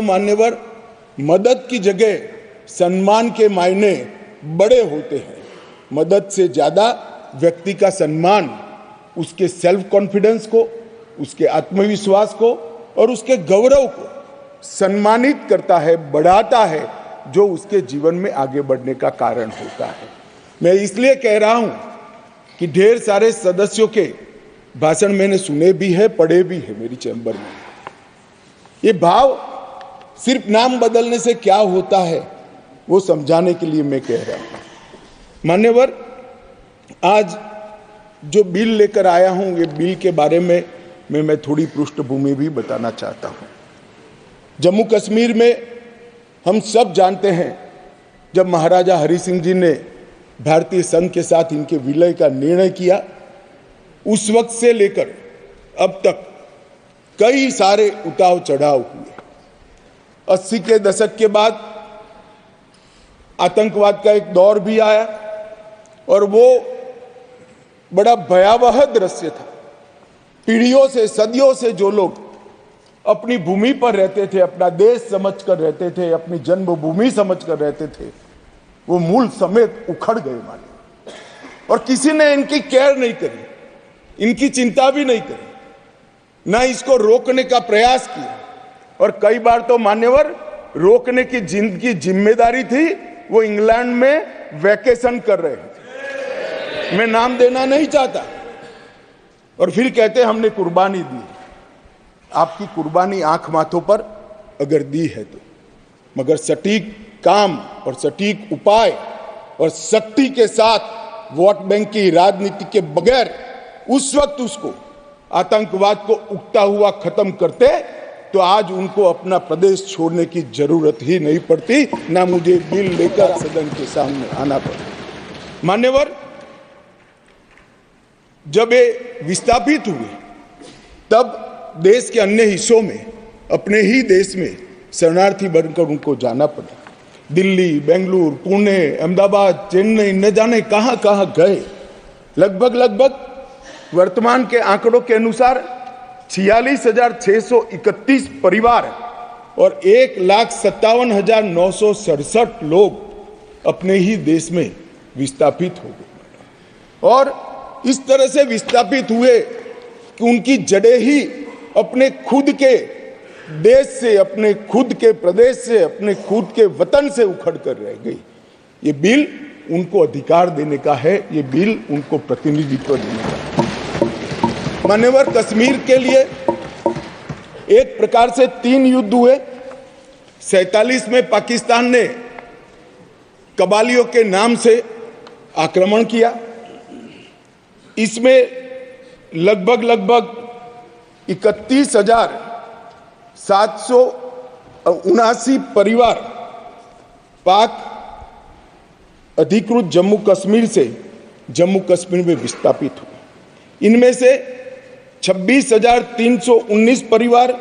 मान्यवर, मदद की जगह सम्मान के मायने बड़े होते हैं। मदद से ज्यादा व्यक्ति का सम्मान उसके सेल्फ कॉन्फिडेंस को, उसके आत्मविश्वास को और उसके गौरव को सम्मानित करता है, बढ़ाता है, जो उसके जीवन में आगे बढ़ने का कारण होता है। मैं इसलिए कह रहा हूं कि ढेर सारे सदस्यों के भाषण मैंने सुने भी है, पढ़े भी है मेरी चैम्बर में। ये भाव सिर्फ नाम बदलने से क्या होता है वो समझाने के लिए मैं कह रहा हूं। मान्यवर, आज जो बिल लेकर आया हूं, ये बिल के बारे में मैं थोड़ी पृष्ठभूमि भी बताना चाहता हूं। जम्मू कश्मीर में हम सब जानते हैं, जब महाराजा हरि सिंह जी ने भारतीय संघ के साथ इनके विलय का निर्णय किया, उस वक्त से लेकर अब तक कई सारे उतार चढ़ाव हुए। 80 के दशक के बाद आतंकवाद का एक दौर भी आया और वो बड़ा भयावह दृश्य था। पीढ़ियों से, सदियों से जो लोग अपनी भूमि पर रहते थे, अपना देश समझकर रहते थे, अपनी जन्मभूमि समझकर रहते थे, वो मूल समेत उखड़ गए माने। और किसी ने इनकी केयर नहीं करी, इनकी चिंता भी नहीं करी, ना इसको रोकने का प्रयास किया। और कई बार तो मान्यवर, रोकने की जिनकी जिम्मेदारी थी वो इंग्लैंड में वैकेशन कर रहे थे, मैं नाम देना नहीं चाहता, और फिर कहते हमने कुर्बानी दी। आपकी कुर्बानी आंख माथों पर अगर दी है तो, मगर सटीक काम और सटीक उपाय और शक्ति के साथ वोट बैंक की राजनीति के बगैर उस वक्त उसको आतंकवाद को उगता हुआ खत्म करते तो आज उनको अपना प्रदेश छोड़ने की जरूरत ही नहीं पड़ती, ना मुझे बिल लेकर सदन के सामने आना पड़ा। मान्यवर, जब ये विस्थापित हुए तब देश के अन्य हिस्सों में, अपने ही देश में शरणार्थी बनकर उनको जाना पड़ा। दिल्ली, बेंगलुरु, पुणे, अहमदाबाद, चेन्नई, न जाने कहां कहां गए। लगभग वर्तमान के आंकड़ों के अनुसार 46,631 परिवार और 1,57,967 लोग अपने ही देश में विस्थापित हो गए। और इस तरह से विस्थापित हुए कि उनकी जड़ें ही अपने खुद के देश से, अपने खुद के प्रदेश से, अपने खुद के वतन से उखड़ कर रह गई। ये बिल उनको अधिकार देने का है, ये बिल उनको प्रतिनिधित्व देने का है। मान्यवर, कश्मीर के लिए एक प्रकार से 3 युद्ध हुए। 47 में पाकिस्तान ने कबालियों के नाम से आक्रमण किया। इसमें लगभग 31,779 परिवार पाक अधिकृत जम्मू कश्मीर से जम्मू कश्मीर में विस्थापित हुए। इनमें से 26,319 परिवार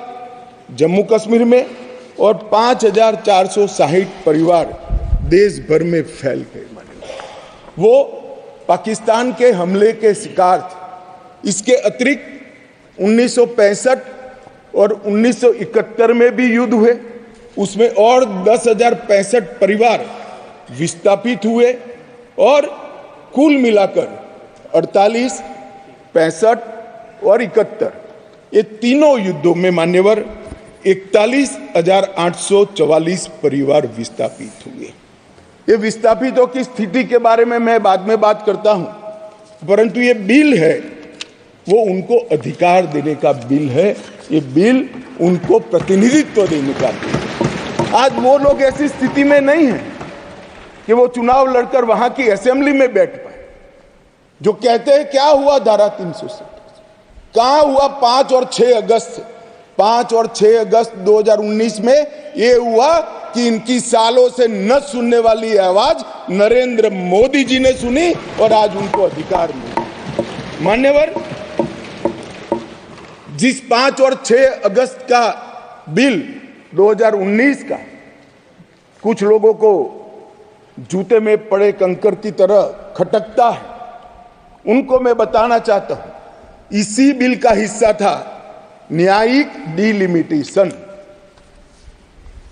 जम्मू कश्मीर में और 5,460 परिवार देश भर में फैल गए। वो पाकिस्तान के हमले के शिकार थे। इसके अतिरिक्त 1965 और 1971 में भी युद्ध हुए, उसमें और 10,065 परिवार विस्थापित हुए और कुल मिलाकर 48, 65 और 71 ये तीनों युद्धों में मान्यवर 41,844 परिवार विस्थापित हुए। ये विस्थापितों की स्थिति के बारे में मैं बाद में बात करता हूं, परंतु ये बिल है वो उनको अधिकार देने का बिल है, ये बिल उनको प्रतिनिधित्व देने का बिल है। आज वो लोग ऐसी स्थिति में नहीं है कि वो चुनाव लड़कर वहां की असेंबली में बैठ पाए। जो कहते हैं क्या हुआ धारा 370, कहां हुआ 5 और 6 अगस्त 5 और 6 अगस्त 2019 में ये हुआ कि इनकी सालों से न सुनने वाली आवाज नरेंद्र मोदी जी ने सुनी और आज उनको अधिकार मिला। मान्यवर, जिस 5 और 6 अगस्त का बिल 2019 का कुछ लोगों को जूते में पड़े कंकर की तरह खटकता है, उनको मैं बताना चाहता हूं, इसी बिल का हिस्सा था न्यायिक डिलिमिटेशन।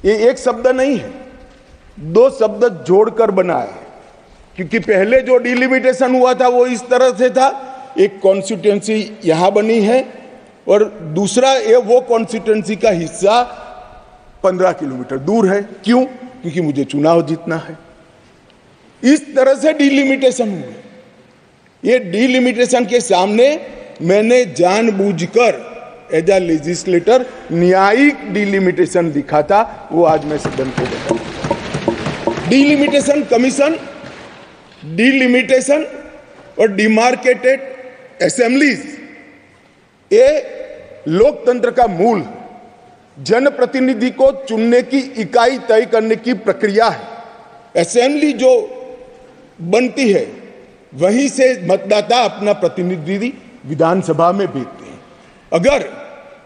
ये एक शब्द नहीं है, दो शब्द जोड़कर बना है। क्योंकि पहले जो डिलिमिटेशन हुआ था वो इस तरह से था, एक कॉन्स्टिट्यूएंसी यहां बनी है और दूसरा ये वो कॉन्स्टिट्यूएंसी का हिस्सा 15 किलोमीटर दूर है। क्यों? क्योंकि मुझे चुनाव जीतना है। इस तरह से डिलिमिटेशन हुआ। ये डिलिमिटेशन के सामने मैंने जानबूझकर एज अ लेजिस्लेटर न्यायिक डिलिमिटेशन लिखा था, वो आज मैं सदन को बताऊं। डिलिमिटेशन कमीशन, डिलिमिटेशन और डिमार्केटेड असेंबलीज, ये लोकतंत्र का मूल है। जनप्रतिनिधि को चुनने की इकाई तय करने की प्रक्रिया है। असेंबली जो बनती है वहीं से मतदाता अपना प्रतिनिधि विधानसभा में भेजते हैं। अगर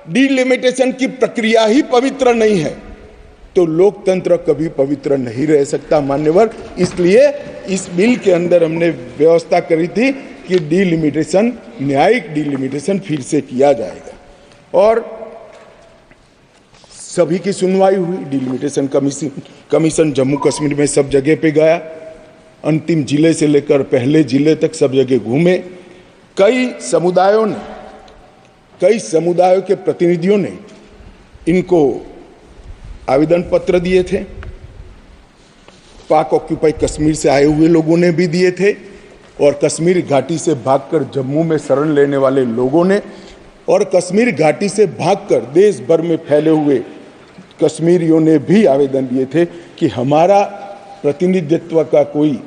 डिलिमिटेशन की प्रक्रिया ही पवित्र नहीं है तो लोकतंत्र कभी पवित्र नहीं रह सकता मान्यवर। इसलिए इस बिल के अंदर हमने व्यवस्था करी थी कि डिलिमिटेशन, न्यायिक डिलिमिटेशन फिर से किया जाएगा और सभी की सुनवाई हुई। डिलिमिटेशन कमीशन जम्मू कश्मीर में सब जगह पे गया, अंतिम जिले से लेकर पहले जिले तक सब जगह घूमे। कई समुदायों के प्रतिनिधियों ने इनको आवेदन पत्र दिए थे। पाक ऑक्यूपाई कश्मीर से आए हुए लोगों ने भी दिए थे और कश्मीर घाटी से भागकर जम्मू में शरण लेने वाले लोगों ने और कश्मीर घाटी से भागकर देश भर में फैले हुए कश्मीरियों ने भी आवेदन दिए थे कि हमारा प्रतिनिधित्व का कोई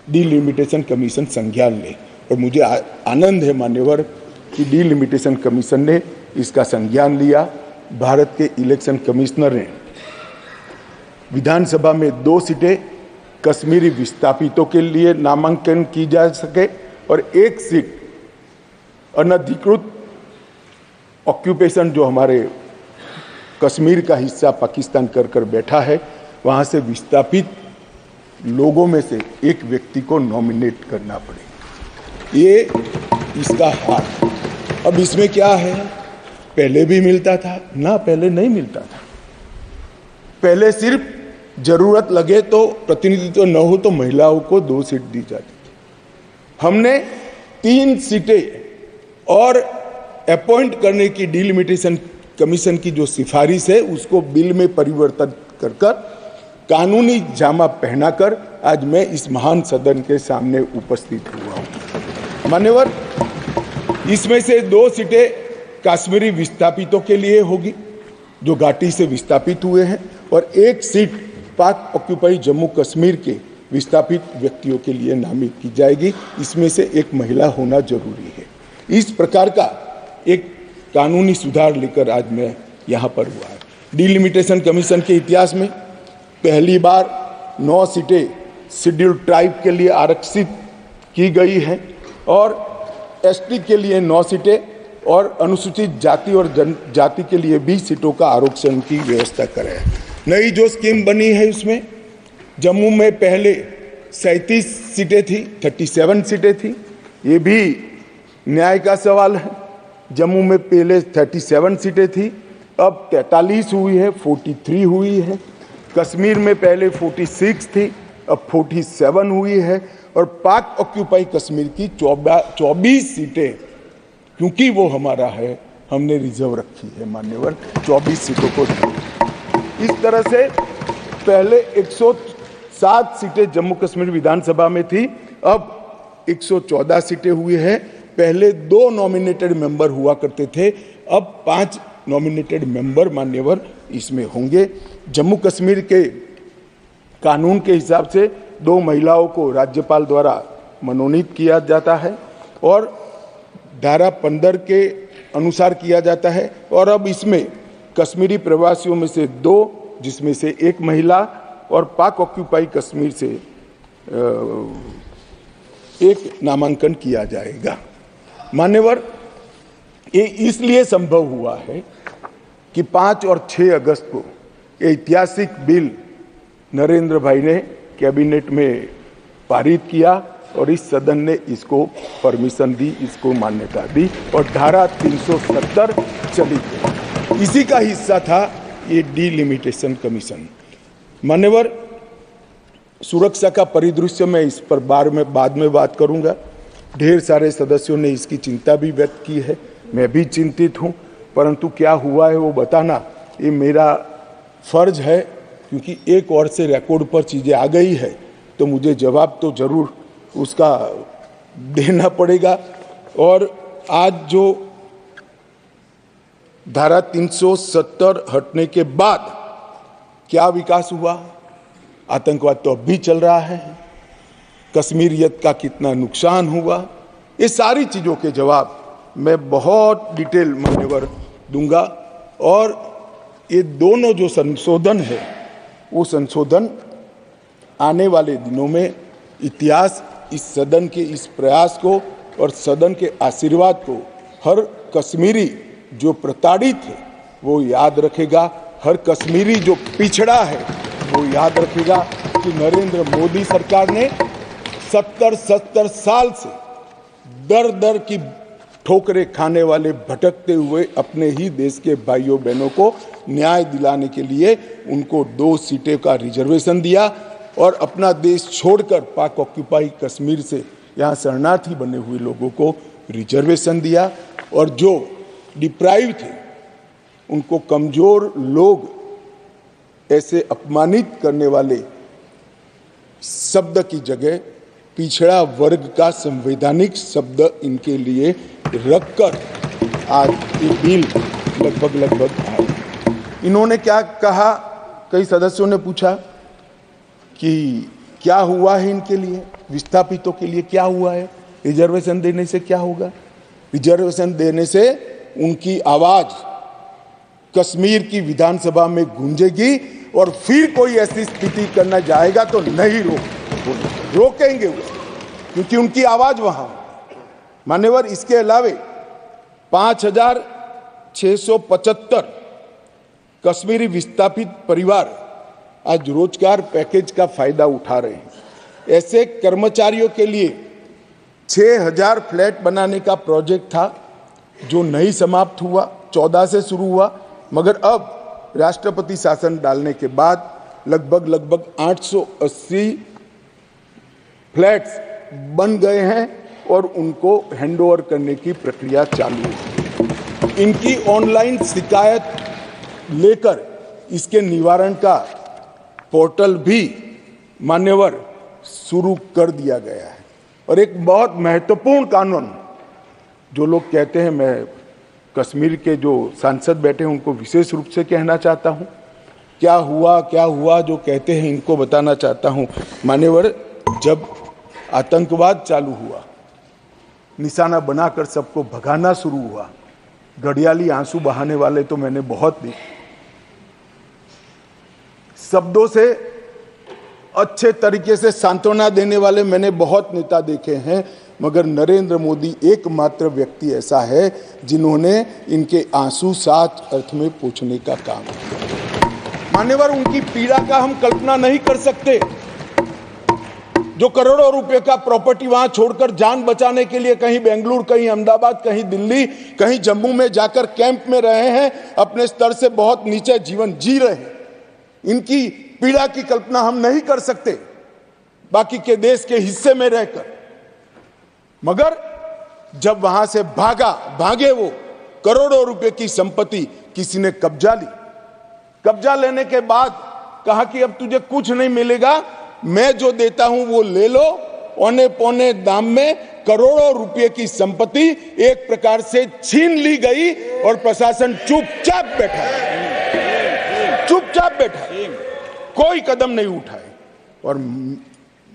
डिलिमिटेशन कमीशन संज्ञान ले। और मुझे आनंद है मान्यवर कि डिलिमिटेशन कमीशन ने इसका संज्ञान लिया। भारत के इलेक्शन कमिश्नर ने विधानसभा में 2 सीटें कश्मीरी विस्थापितों के लिए नामांकन की जा सके और 1 सीट अनधिकृत ऑक्यूपेशन जो हमारे कश्मीर का हिस्सा पाकिस्तान कर बैठा है, वहां से विस्थापित लोगों में से एक व्यक्ति को नॉमिनेट करना पड़ेगा। ये इसका हाथ। अब इसमें क्या है, पहले भी मिलता था ना, पहले नहीं मिलता था। पहले सिर्फ जरूरत लगे तो, प्रतिनिधित्व न हो तो महिलाओं को 2 सीट दी जाती थी। हमने 3 सीटें और अपॉइंट करने की डिलिमिटेशन कमीशन की जो सिफारिश है उसको बिल में परिवर्तित कर कानूनी जामा पहनाकर आज मैं इस महान सदन के सामने उपस्थित हुआ हूं। मान्यवर, इसमें से 2 सीटें कश्मीरी विस्थापितों के लिए होगी जो घाटी से विस्थापित हुए हैं और 1 सीट पाक ऑक्यूपाई जम्मू कश्मीर के विस्थापित व्यक्तियों के लिए नामित की जाएगी। इसमें से एक महिला होना जरूरी है। इस प्रकार का एक कानूनी सुधार लेकर आज मैं यहाँ पर हुआ है। डिलिमिटेशन कमीशन के इतिहास में पहली बार 9 सीटें शेड्यूल्ड ट्राइब के लिए आरक्षित की गई है और एसटी के लिए 9 सीटें और अनुसूचित जाति और जनजाति के लिए 20 सीटों का आरक्षण की व्यवस्था करें। नई जो स्कीम बनी है उसमें जम्मू में पहले 37 सीटें थी, 37 सीटें थी। ये भी न्याय का सवाल है। जम्मू में पहले 37 सीटें थी, अब 43 हुई है, 43 हुई है। कश्मीर में पहले 46 थी, अब 47 हुई है और पाक ऑक्यूपाई कश्मीर की 24 सीटें, क्योंकि वो हमारा है, हमने रिजर्व रखी है मान्यवर, 24 सीटों को। इस तरह से पहले 107 सीटें जम्मू कश्मीर विधानसभा में थी, अब 114 सीटें हुई है। पहले 2 नॉमिनेटेड मेंबर हुआ करते थे, अब 5 नॉमिनेटेड मेंबर मान्यवर इसमें होंगे। जम्मू कश्मीर के कानून के हिसाब से 2 महिलाओं को राज्यपाल द्वारा मनोनीत किया जाता है और धारा 15 के अनुसार किया जाता है। और अब इसमें कश्मीरी प्रवासियों में से 2, जिसमें से 1 महिला, और पाक ऑक्यूपाई कश्मीर से 1 नामांकन किया जाएगा। मान्यवर, ये इसलिए संभव हुआ है कि 5 और 6 अगस्त को ये ऐतिहासिक बिल नरेंद्र भाई ने कैबिनेट में पारित किया और इस सदन ने इसको परमिशन दी, इसको मान्यता दी और धारा 370 चली गई। इसी का हिस्सा था ये डिलिमिटेशन कमीशन। मान्यवर, सुरक्षा का परिदृश्य मैं इस पर बाद में बात करूंगा। ढेर सारे सदस्यों ने इसकी चिंता भी व्यक्त की है, मैं भी चिंतित हूं, परंतु क्या हुआ है वो बताना ये मेरा फर्ज है, क्योंकि एक ओर से रिकॉर्ड पर चीजें आ गई है तो मुझे जवाब तो जरूर उसका देना पड़ेगा। और आज जो धारा 370 हटने के बाद क्या विकास हुआ, आतंकवाद तो अब भी चल रहा है, कश्मीरियत का कितना नुकसान हुआ, ये सारी चीजों के जवाब मैं बहुत डिटेल मान्यवर दूंगा। और ये दोनों जो संशोधन है वो संशोधन आने वाले दिनों में इतिहास इस सदन के इस प्रयास को और सदन के आशीर्वाद को हर कश्मीरी जो प्रताड़ित है वो याद रखेगा, हर कश्मीरी जो पिछड़ा है वो याद रखेगा कि नरेंद्र मोदी सरकार ने 70 साल से दर दर की ठोकरें खाने वाले भटकते हुए अपने ही देश के भाइयों बहनों को न्याय दिलाने के लिए उनको 2 सीटें का रिजर्वेशन दिया और अपना देश छोड़कर पाक ऑक्यूपाई कश्मीर से यहाँ शरणार्थी बने हुए लोगों को रिजर्वेशन दिया। और जो डिप्राइव थे उनको कमजोर लोग ऐसे अपमानित करने वाले शब्द की जगह पिछड़ा वर्ग का संवैधानिक शब्द इनके लिए रखकर आज ये बिल लगभग आए। इन्होंने क्या कहा, कई सदस्यों ने पूछा कि क्या हुआ है इनके लिए, विस्थापितों के लिए क्या हुआ है, रिजर्वेशन देने से क्या होगा। रिजर्वेशन देने से उनकी आवाज कश्मीर की विधानसभा में गूंजेगी और फिर कोई ऐसी स्थिति करना जाएगा तो नहीं रोकेंगे उसे, क्योंकि उनकी आवाज वहां। मान्यवर, इसके अलावे 5675 कश्मीरी विस्थापित परिवार आज रोजगार पैकेज का फायदा उठा रहे हैं। ऐसे कर्मचारियों के लिए 6000 फ्लैट बनाने का प्रोजेक्ट था जो नहीं समाप्त हुआ, 14 से शुरू हुआ, मगर अब राष्ट्रपति शासन डालने के बाद लगभग 880 फ्लैट्स बन गए हैं और उनको हैंडओवर करने की प्रक्रिया चालू है। इनकी ऑनलाइन शिकायत लेकर इसके निवारण का पोर्टल भी मान्यवर शुरू कर दिया गया है। और एक बहुत महत्वपूर्ण कानून, जो लोग कहते हैं, मैं कश्मीर के जो सांसद बैठे हैं उनको विशेष रूप से कहना चाहता हूं, क्या हुआ जो कहते हैं इनको बताना चाहता हूं। मान्यवर, जब आतंकवाद चालू हुआ, निशाना बनाकर सबको भगाना शुरू हुआ, घड़ियाली आंसू बहाने वाले तो मैंने बहुत देखे, शब्दों से अच्छे तरीके से सांत्वना देने वाले मैंने बहुत नेता देखे हैं, मगर नरेंद्र मोदी एकमात्र व्यक्ति ऐसा है जिन्होंने इनके आंसू साच अर्थ में पोंछने का काम किया। मान्यवर, उनकी पीड़ा का हम कल्पना नहीं कर सकते, जो करोड़ों रुपए का प्रॉपर्टी वहां छोड़कर जान बचाने के लिए कहीं बेंगलुरु, कहीं अहमदाबाद, कहीं दिल्ली, कहीं जम्मू में जाकर कैंप में रहे हैं, अपने स्तर से बहुत नीचे जीवन जी रहे हैं। इनकी पीड़ा की कल्पना हम नहीं कर सकते बाकी के देश के हिस्से में रहकर, मगर जब वहां से भागे वो करोड़ों रुपए की संपत्ति किसी ने कब्जा ली। कब्जा लेने के बाद कहा कि अब तुझे कुछ नहीं मिलेगा, मैं जो देता हूं वो ले लो। औने पौने दाम में करोड़ों रुपए की संपत्ति एक प्रकार से छीन ली गई और प्रशासन चुपचाप बैठा, कोई कदम नहीं उठाए। और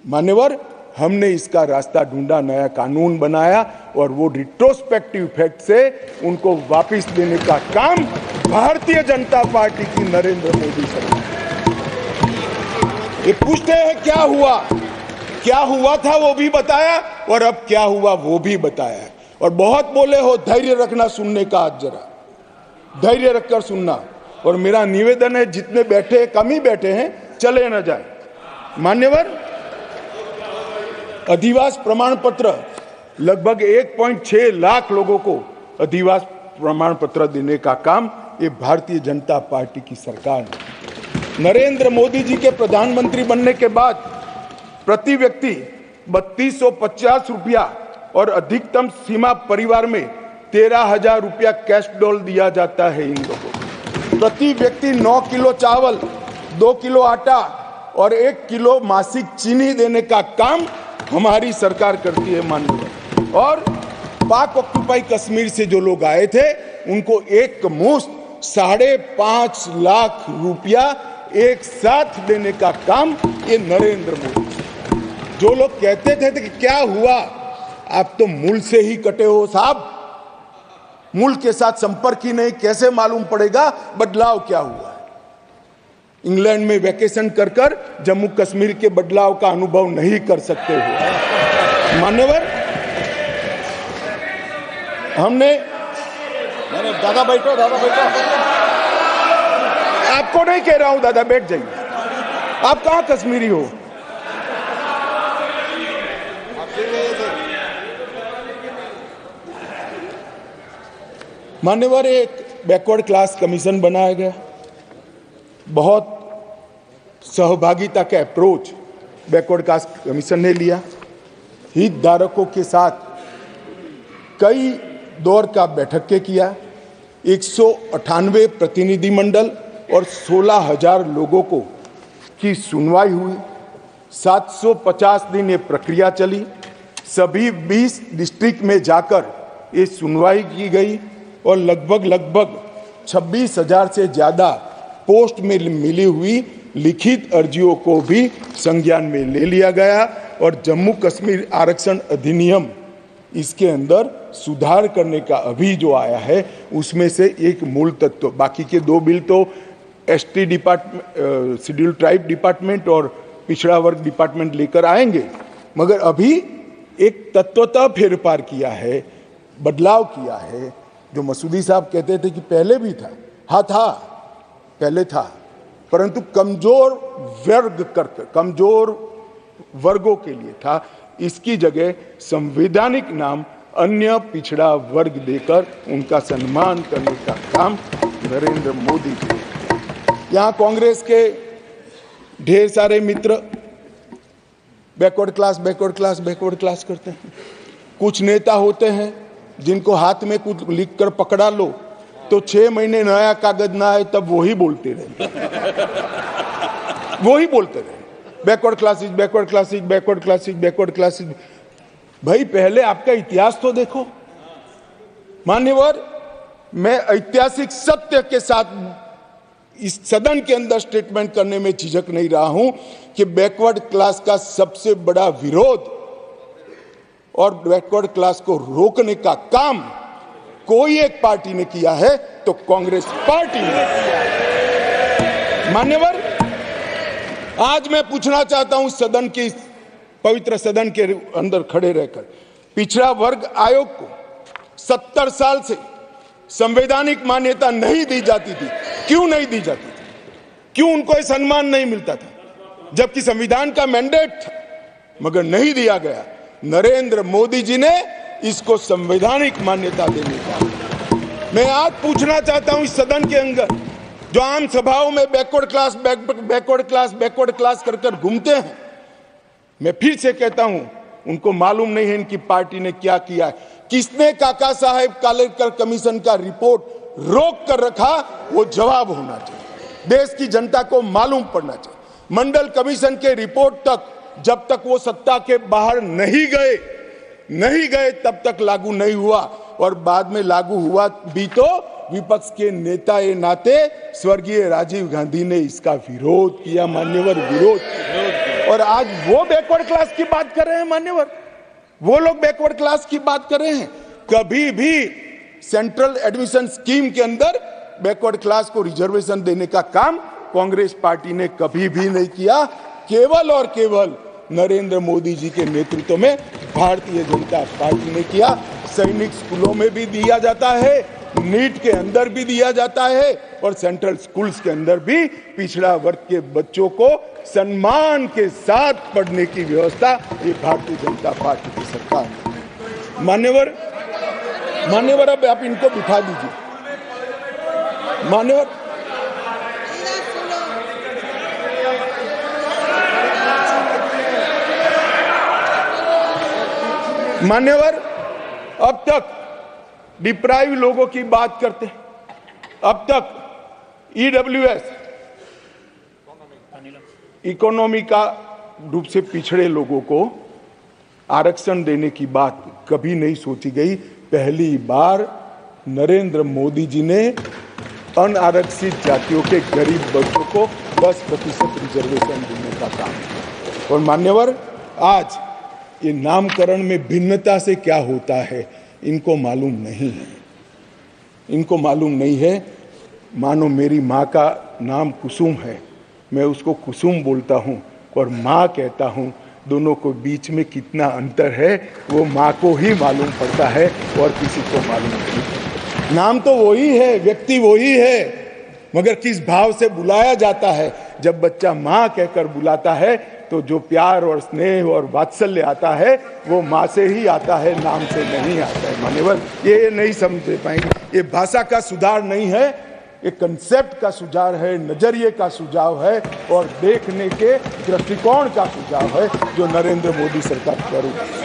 मान्यवर, हमने इसका रास्ता ढूंढा, नया कानून बनाया और वो रिट्रोस्पेक्टिव इफेक्ट से उनको वापस देने का काम भारतीय जनता पार्टी की नरेंद्र मोदी सरकार। ये पूछते हैं क्या हुआ था वो भी बताया और अब क्या हुआ वो भी बताया। और बहुत बोले हो, धैर्य रखना सुनने का, आज जरा धैर्य रखकर सुनना। और मेरा निवेदन है, जितने बैठे कम ही बैठे हैं, चले न जाए। मान्यवर, अधिवास प्रमाण पत्र लगभग 1.6 लाख लोगों को अधिवास प्रमाण पत्र देने का काम ये भारतीय जनता पार्टी की सरकार है। नरेंद्र मोदी जी के प्रधानमंत्री बनने के बाद प्रति व्यक्ति 3250 रुपया और अधिकतम सीमा परिवार में 13,000 रुपया कैश डॉल दिया जाता है। इन लोगों को प्रति व्यक्ति 9 किलो चावल, 2 किलो आटा और 1 किलो मासिक चीनी देने का काम हमारी सरकार करती है माननीय। और पाक ऑक्युपाई कश्मीर से जो लोग आए थे उनको एक मुश्त 5.5 लाख रुपया एक साथ देने का काम ये नरेंद्र मोदी। जो लोग कहते थे कि क्या हुआ, आप तो मूल से ही कटे हो साहब, मूल के साथ संपर्क ही नहीं, कैसे मालूम पड़ेगा बदलाव क्या हुआ है। इंग्लैंड में वैकेशन कर जम्मू कश्मीर के बदलाव का अनुभव नहीं कर सकते हो मान्यवर। हमने दादा बैठो, दादा बैठो। आपको नहीं कह रहा हूं दादा, बैठ जाइए। आप कहां कश्मीरी हो? मान्यवर, एक बैकवर्ड क्लास कमीशन बनाया गया। बहुत सहभागिता का अप्रोच बैकवर्ड क्लास कमीशन ने लिया। हितधारकों के साथ कई दौर का बैठक के किया। 198 प्रतिनिधिमंडल और 16,000 लोगों को की सुनवाई हुई। 750 दिन ये प्रक्रिया चली। सभी 20 डिस्ट्रिक्ट में जाकर ये सुनवाई की गई और लगभग 26,000 से ज़्यादा पोस्ट में मिली हुई लिखित अर्जियों को भी संज्ञान में ले लिया गया। और जम्मू कश्मीर आरक्षण अधिनियम, इसके अंदर सुधार करने का अभी जो आया है उसमें से एक मूल तत्व, बाकी के 2 बिल तो ST department, schedule tribe department और पिछड़ा वर्ग डिपार्टमेंट लेकर आएंगे, मगर अभी एक तत्वतः फेरफार किया है, बदलाव किया है। जो मसूदी साहब कहते थे कि पहले भी था, हाँ था, पहले था, परंतु कमजोर वर्गों के लिए था। इसकी जगह संवैधानिक नाम अन्य पिछड़ा वर्ग देकर उनका सम्मान करने का काम नरेंद्र मोदी जी। यहाँ कांग्रेस के ढेर सारे मित्र बैकवर्ड क्लास करते हैं। कुछ नेता होते हैं जिनको हाथ में कुछ लिखकर पकड़ा लो तो 6 महीने नया कागज ना आए तब वही बोलते रहे बैकवर्ड क्लासेज। भाई पहले आपका इतिहास तो देखो मान्यवर। मैं ऐतिहासिक सत्य के साथ इस सदन के अंदर स्टेटमेंट करने में झिझक नहीं रहा हूं कि बैकवर्ड क्लास का सबसे बड़ा विरोध और बैकवर्ड क्लास को रोकने का काम कोई एक पार्टी ने किया है तो कांग्रेस पार्टी ने किया है। मान्यवर, आज मैं पूछना चाहता हूं सदन की, पवित्र सदन के अंदर खड़े रहकर, पिछड़ा वर्ग आयोग को 70 साल से संवैधानिक मान्यता नहीं दी जाती थी। क्यों नहीं दी जाती थी? क्यों उनको सम्मान नहीं मिलता था? जबकि संविधान का मैंडेट था, मगर नहीं दिया गया। नरेंद्र मोदी जी ने इसको संवैधानिक मान्यता देने का। मैं आज पूछना चाहता हूं इस सदन के अंदर जो आम सभाओं में बैकवर्ड क्लास कर घूमते हैं, मैं फिर से कहता हूं उनको मालूम नहीं है इनकी पार्टी ने क्या किया है। किसने काका साहेब कालेकर कमीशन का रिपोर्ट रोक कर रखा, वो जवाब होना चाहिए। देश की जनता को मालूम पड़ना चाहिए। मंडल कमीशन के रिपोर्ट तक जब तक वो सत्ता के बाहर नहीं गए तब तक लागू नहीं हुआ, और बाद में लागू हुआ भी तो विपक्ष के नेता ए नाते स्वर्गीय राजीव गांधी ने इसका विरोध किया मान्यवर, विरोध। और आज वो बैकवर्ड क्लास की बात कर रहे हैं मान्यवर, वो लोग बैकवर्ड क्लास की बात कर रहे हैं। कभी भी सेंट्रल एडमिशन स्कीम के अंदर बैकवर्ड क्लास को रिजर्वेशन देने का काम कांग्रेस पार्टी ने कभी भी नहीं किया। केवल और केवल नरेंद्र मोदी जी के नेतृत्व में भारतीय जनता पार्टी ने किया। सैनिक स्कूलों में भी दिया जाता है, नीट के अंदर भी दिया जाता है, और सेंट्रल स्कूल्स के अंदर भी पिछड़ा वर्ग के बच्चों को सम्मान के साथ पढ़ने की व्यवस्था ये भारतीय जनता पार्टी की सरकार है। मान्यवर, अब आप इनको बिठा दीजिए। मान्यवर, मान्यवर, अब तक डिप्राइव लोगों की बात करते, अब तक ईडब्ल्यूएस इकोनॉमी का रूप से पिछड़े लोगों को आरक्षण देने की बात कभी नहीं सोची गई। पहली बार नरेंद्र मोदी जी ने अनारक्षित जातियों के गरीब बच्चों को 10% रिजर्वेशन देने का काम किया। और मान्यवर, आज ये नामकरण में भिन्नता से क्या होता है इनको मालूम नहीं है, इनको मालूम नहीं है। मानो मेरी माँ का नाम कुसुम है, मैं उसको कुसुम बोलता हूँ और माँ कहता हूँ, दोनों को बीच में कितना अंतर है वो माँ को ही मालूम पड़ता है और किसी को मालूम नहीं। नाम तो वही है, व्यक्ति वही है, मगर किस भाव से बुलाया जाता है। जब बच्चा माँ कहकर बुलाता है तो जो प्यार और स्नेह और वात्सल्य आता है वो माँ से ही आता है, नाम से नहीं आता है। मान्यवर, ये नहीं समझ पाएंगे। ये भाषा का सुधार नहीं है, ये कंसेप्ट का सुझाव है, नजरिए का सुझाव है और देखने के दृष्टिकोण का सुझाव है जो नरेंद्र मोदी सरकार कर रही है।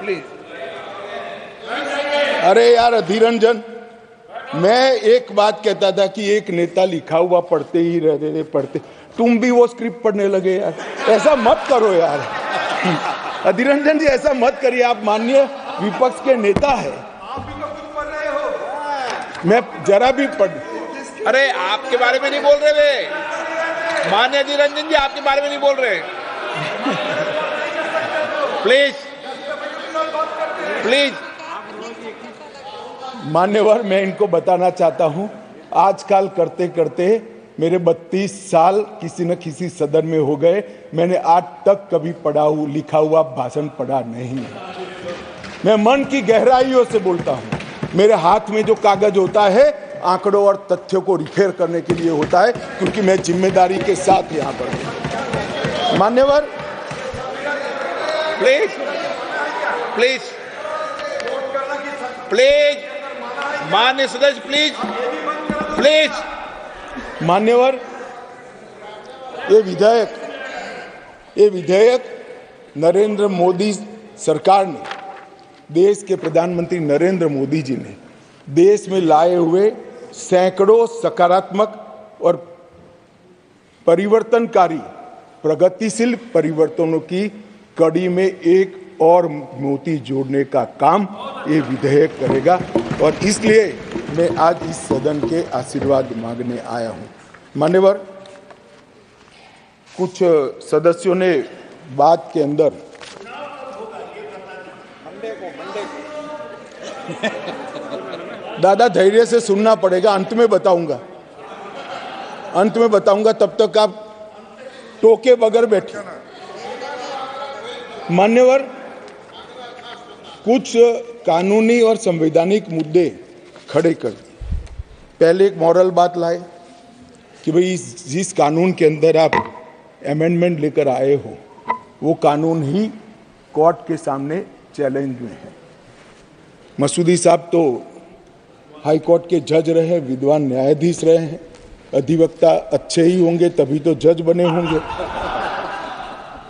प्लीज। अरे यार अधीर रंजन, मैं एक बात कहता था कि एक नेता लिखा हुआ पढ़ते ही रहते थे, पढ़ते, तुम भी वो स्क्रिप्ट पढ़ने लगे यार। ऐसा मत करो यार अधीर रंजन जी, ऐसा मत करिए। आप माननीय विपक्ष के नेता है, आप भी तो कुछ पढ़ रहे हो। मैं जरा भी पढ़, अरे आपके बारे में नहीं बोल रहे वे, माननीय अधीर रंजन जी आपके बारे में नहीं बोल रहे। Please please. मान्यवर, मैं इनको बताना चाहता हूं, आजकल करते करते मेरे 32 साल किसी न किसी सदन में हो गए, मैंने आज तक कभी पढ़ा हुआ लिखा हुआ भाषण पढ़ा नहीं है। मैं मन की गहराइयों से बोलता हूं। मेरे हाथ में जो कागज होता है आंकड़ों और तथ्यों को रिफेर करने के लिए होता है, क्योंकि मैं जिम्मेदारी के साथ यहां पर हूं। मान्यवर, प्लीज प्लीज प्लीज, माननीय सदस्य प्लीज प्लीज। मान्यवर, ये विधेयक नरेंद्र मोदी सरकार ने, देश के प्रधानमंत्री नरेंद्र मोदी जी ने देश में लाए हुए सैकड़ों सकारात्मक और परिवर्तनकारी प्रगतिशील परिवर्तनों की कड़ी में एक और मोती जोड़ने का काम ये विधेयक करेगा। और इसलिए मैं आज इस सदन के आशीर्वाद मांगने आया हूं। मान्यवर, कुछ सदस्यों ने बात के अंदर दादा धैर्य से सुनना पड़ेगा, अंत में बताऊंगा, तब तक आप टोके बगैर बैठे। मान्यवर, कुछ कानूनी और संवैधानिक मुद्दे खड़े कर दिए। पहले एक मॉरल बात लाए कि भाई जिस कानून के अंदर आप अमेंडमेंट लेकर आए हो वो कानून ही कोर्ट के सामने चैलेंज में है। मसूदी साहब तो हाई कोर्ट के जज रहे, विद्वान न्यायाधीश रहे हैं, अधिवक्ता अच्छे ही होंगे तभी तो जज बने होंगे।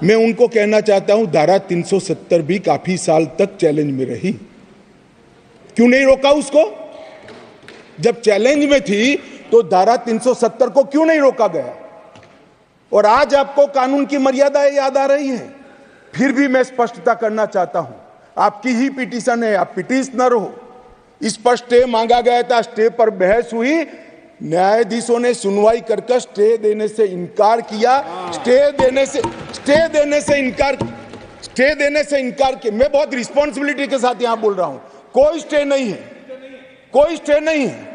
मैं उनको कहना चाहता हूं, धारा 370 भी काफी साल तक चैलेंज में रही, क्यों नहीं रोका उसको? जब चैलेंज में थी तो धारा 370 को क्यों नहीं रोका गया? और आज आपको कानून की मर्यादाएं याद आ रही हैं। फिर भी मैं स्पष्टता करना चाहता हूं, आपकी ही पिटीशन है, आप पिटीशनर हो। इस पर स्टे मांगा गया था, स्टे पर बहस हुई, न्यायाधीशों ने सुनवाई करके स्टे देने से इनकार किया। स्टे देने से इनकार किया। मैं बहुत रिस्पॉन्सिबिलिटी के साथ यहां बोल रहा हूं, कोई स्टे नहीं है, कोई स्टे नहीं है।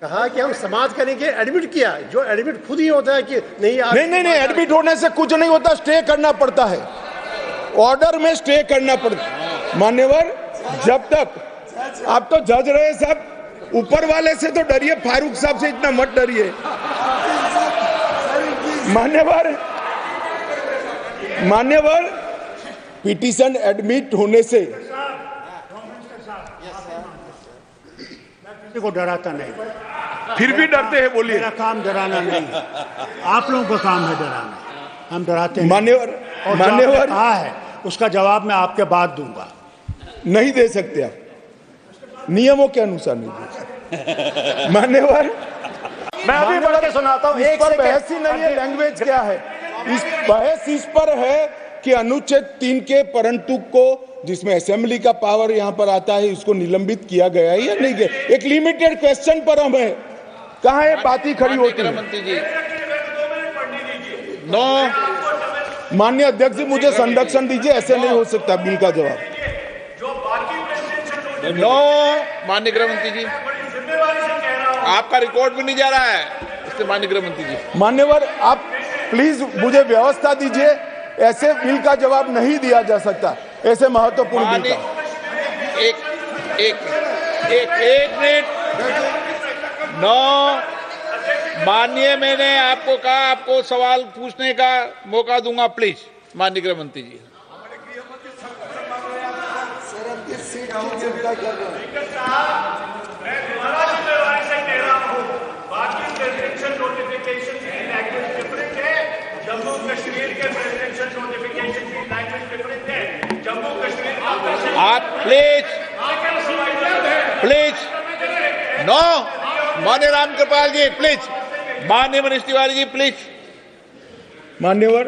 कहा कि हम समाज करेंगे, एडमिट किया, जो एडमिट खुद ही होता है कि नहीं, एडमिट होने से कुछ नहीं होता, स्टे करना पड़ता है, ऑर्डर में स्टे करना पड़ता है। मान्यवर, जब तक आप तो जज रहे साहब, ऊपर वाले से तो डरिए, फारूक साहब से इतना मत डरिए। मान्यवर, मान्यवर, पिटीशन एडमिट होने से किसी को डराता नहीं, फिर भी डरते हैं, बोलिए। मेरा काम डराना नहीं, आप लोगों का काम है डराना, हम डराते नहीं। मान्यवर, और मान्यवर कहा है उसका जवाब मैं आपके बाद दूंगा। नहीं दे सकते आप, नियमों के अनुसार नहीं दे सकते। मान्यवर, मैं अभी पढ़ के सुनाता हूँ। इस पर बहस ही नहीं है, लैंग्वेज क्या है इस बहस इस पर है कि अनुच्छेद 3 के परंतु को, जिसमें असेंबली का पावर यहां पर आता है, इसको निलंबित किया गया है या नहीं गया। एक लिमिटेड क्वेश्चन पर हम है, कहां ये बात ही खड़ी होती है। नो, माननीय अध्यक्ष जी, मुझे संरक्षण दीजिए, ऐसे नहीं हो सकता बिल का जवाब। नो, माननीय गृह मंत्री जी, आपका रिकॉर्ड भी नहीं जा रहा है, इससे माननीय गृह मंत्री जी। मान्यवर, आप प्लीज मुझे व्यवस्था दीजिए, ऐसे बिल का जवाब नहीं दिया जा सकता, ऐसे महत्वपूर्ण बिल का। एक मिनट। नो, माननीय, मैंने आपको कहा आपको सवाल पूछने का मौका दूंगा, प्लीज माननीय गृह मंत्री जी। जम्मू कश्मीर के प्रेसिडेंशियल नोटिफिकेशन की लैंग्वेज डिफरेंट है। जम्मू कश्मीर का आप प्लीज नो, माननीय रामकृपाल जी प्लीज, माननीय मनीष तिवारी जी प्लीज। मान्यवर,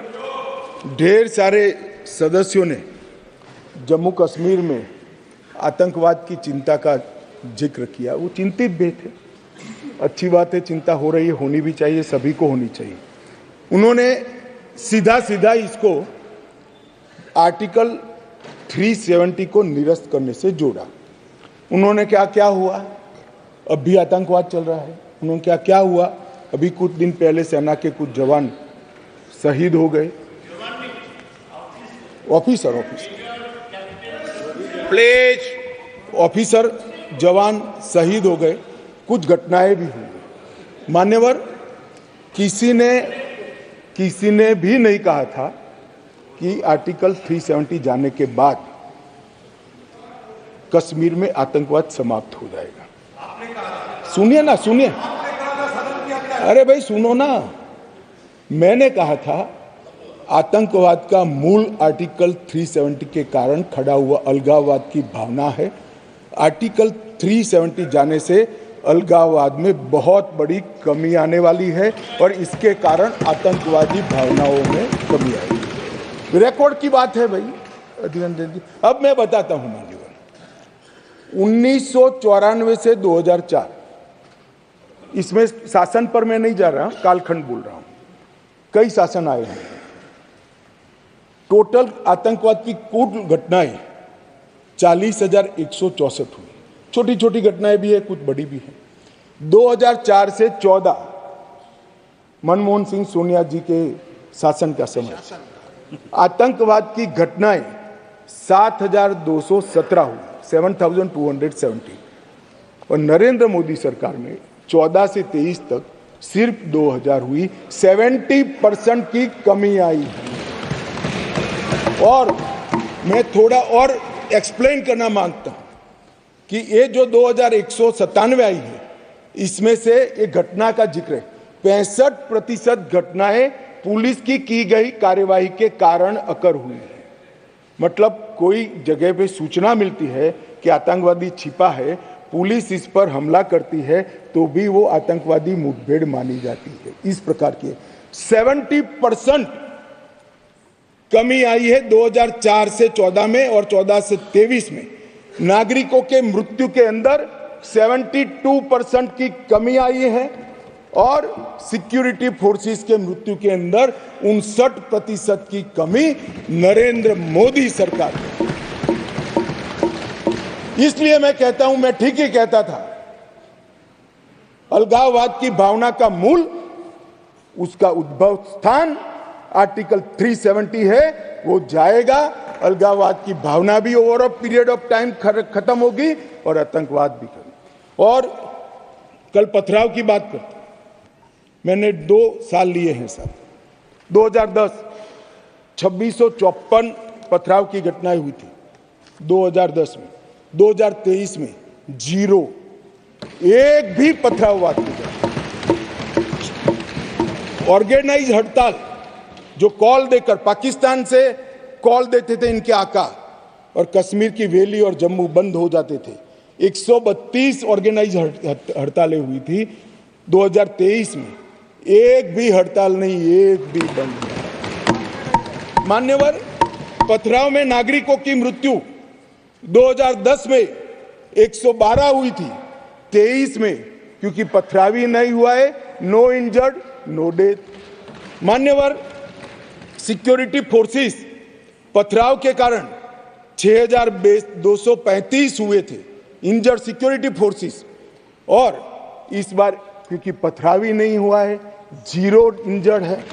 ढेर सारे सदस्यों ने जम्मू कश्मीर में आतंकवाद की चिंता का जिक्र किया, वो चिंतित भी थे। अच्छी बात है, चिंता हो रही है, होनी भी चाहिए, सभी को होनी चाहिए। उन्होंने सीधा सीधा इसको आर्टिकल 370 को निरस्त करने से जोड़ा। उन्होंने क्या हुआ, अब भी आतंकवाद चल रहा है। उन्होंने क्या हुआ, अभी कुछ दिन पहले सेना के कुछ जवान शहीद हो गए, ऑफिसर प्लीज, ऑफिसर जवान शहीद हो गए, कुछ घटनाएं भी हुई। मान्यवर, किसी ने भी नहीं कहा था कि आर्टिकल 370 जाने के बाद कश्मीर में आतंकवाद समाप्त हो जाएगा। सुनिए ना, सुनिए, अरे भाई सुनो ना, मैंने कहा था आतंकवाद का मूल आर्टिकल 370 के कारण खड़ा हुआ अलगाववाद की भावना है। आर्टिकल 370 जाने से अलगाववाद में बहुत बड़ी कमी आने वाली है और इसके कारण आतंकवादी भावनाओं में कमी आएगी। रिकॉर्ड की बात है भाई अभिनंदन जी। अब मैं बताता हूं मान्यवर, 1994 से 2004, इसमें शासन पर मैं नहीं जा रहा, कालखंड बोल रहा हूं, कई शासन आए हैं। टोटल आतंकवाद की कुल घटनाएं 40,164 हुई। छोटी छोटी घटनाएं भी है, कुछ बड़ी भी है। 2004 से 14 मनमोहन सिंह सोनिया जी के शासन का समय, आतंकवाद की घटनाएं 7,217 हुई, 7,270। और नरेंद्र मोदी सरकार में 14 से 23 तक सिर्फ 2,000 हुई, 70% की कमी आई है। और मैं थोड़ा और एक्सप्लेन करना मांगता हूं कि ये जो 2,197 आई है, इसमें से एक घटना का जिक्र है। 65% घटनाएं पुलिस की गई कार्यवाही के कारण अकर हुई है। मतलब कोई जगह पे सूचना मिलती है कि आतंकवादी छिपा है, पुलिस इस पर हमला करती है तो भी वो आतंकवादी मुठभेड़ मानी जाती है। इस प्रकार की 70% कमी आई है 2004 से 14 में और 14 से 23 में। नागरिकों के मृत्यु के अंदर 72% की कमी आई है और सिक्योरिटी फोर्सेस के मृत्यु के अंदर 59% की कमी नरेंद्र मोदी सरकार में। इसलिए मैं कहता हूं, मैं ठीक ही कहता था, अलगाववाद की भावना का मूल, उसका उद्भव स्थान आर्टिकल 370 है, वो जाएगा। अलगाववाद की भावना भी over a period of time खत्म होगी और आतंकवाद भी खत्म। और कल पथराव की बात करते, मैंने 2 साल लिए हैं साहब। 2010 2654 पथराव की घटनाएं हुई थी 2010 में। 2023 में 0, एक भी पथराववाद नहीं हुआ। ऑर्गेनाइज हड़ताल जो कॉल देकर पाकिस्तान से कॉल देते थे इनके आका, और कश्मीर की वैली और जम्मू बंद हो जाते थे। 132 ऑर्गेनाइज हड़तालें हुई थी 2023 में, एक भी हड़ताल नहीं, एक भी बंद नहीं। मान्यवर, पथराव में नागरिकों की मृत्यु 2010 में 112 हुई थी, 23 में क्योंकि पथरावी नहीं हुआ है, नो इंजर्ड नो डेथ। मान्यवर, सिक्योरिटी फोर्सेस पथराव के कारण 6235 हुए थे इंजर्ड सिक्योरिटी फोर्सेस, और इस बार क्योंकि पथरावी नहीं हुआ है 0 इंजर्ड है।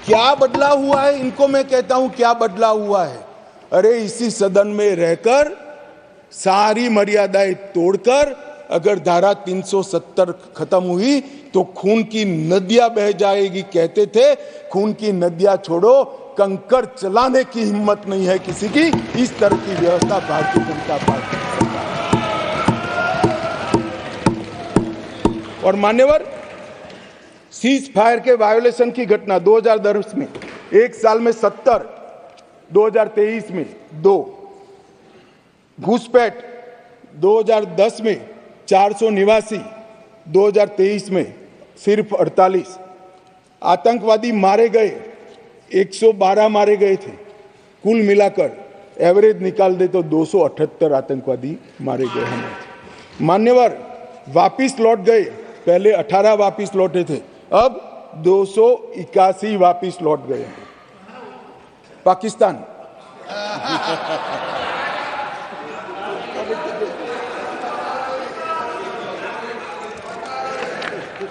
क्या बदला हुआ है? इनको मैं कहता हूं क्या बदला हुआ है? अरे इसी सदन में रहकर सारी मर्यादाएं तोड़कर अगर धारा 370 खत्म हुई तो खून की नदियां बह जाएगी कहते थे। खून की नदियां छोड़ो, कंकड़ चलाने की हिम्मत नहीं है किसी की। इस तरह की व्यवस्था भारतीय जनता पार्टी की सरकार। और मान्यवर, सीज फायर के वायोलेशन की घटना 2010 में एक साल में 70, 2023 में 2, घुसपैठ 2010 में 489, 2023 में सिर्फ 48, आतंकवादी मारे गए 112 मारे गए थे, कुल मिलाकर एवरेज निकाल दे तो 278 आतंकवादी मारे गए हैं। मान्यवर, वापिस लौट गए, पहले 18 वापिस लौटे थे, अब 281 वापिस लौट गए हैं। पाकिस्तान